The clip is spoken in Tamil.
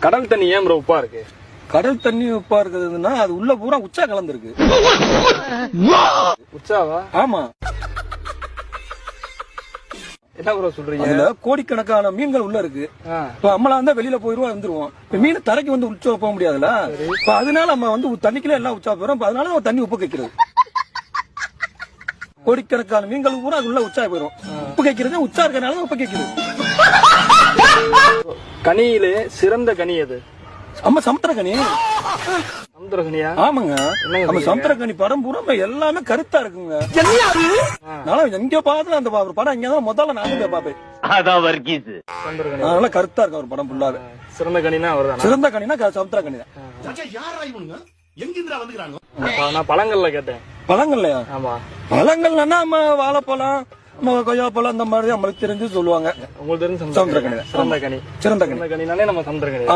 கடல் தண்ணி ஏன் ப்ரோ உப்பா இருக்கு? கடல் தண்ணி உப்பா இருக்குதுன்னா அது உள்ள பூரா உச்சா கலந்துருக்கு. உச்சாவா? ஆமா. என்ன ப்ரோ சொல்றீங்க? அதுல கோடிக்கணக்கான மீன்கள் உள்ள இருக்கு. இப்ப நம்மளா இருந்தா வெளியில போயிருவோம் வந்துருவோம். இப்ப மீன் தரைக்கு வந்து உச்சா போக முடியாதுல்ல. இப்ப அதனால நம்ம வந்து தண்ணிக்குள்ள எல்லாம் உச்சா போயிடும். அதனால நம்ம தண்ணி உப்பு கைக்கிறது. கோடிக்கணக்கான மீன்கள் பூரா அது உள்ள உச்சா போயிடும். உப்பு கைக்கிறது உச்சா இருக்கனால உப்பு கைக்கிறது. கனியிலே சிறந்த கனி எது? நம்ம சமுத்திரக்கனி. சமுத்திரக்கனியா? ஆமாங்க. நம்ம சமுத்திரக்கனி படம் பூரா எல்லாமே கருத்தா இருக்குங்க. நான் எங்க பார்த்து அந்த படம் இங்கதான் முதல்ல நான் போய் பாப்பேன். அதனால கருத்தா இருக்கு அவர் படம் ஃபுல்லாவே. சிறந்த கனினா அவர்தான். சிறந்த கனினா சமுத்திரக்கனி தான். நான் பழங்கள்ல கேட்டேன். பழங்கள்லையா? ஆமா. பழங்கள்னா நம்ம வாழைப்பழம், கொய்யாப்பழம் அந்த மாதிரி நம்மளுக்கு தெரிஞ்சு சொல்லுவாங்க. உங்களுக்கு தெரிஞ்ச சமுத்திரக்கனி. சிறந்த கனி. சிறந்த கனி. கனினாலே நம்ம சமுத்திரக்கனி.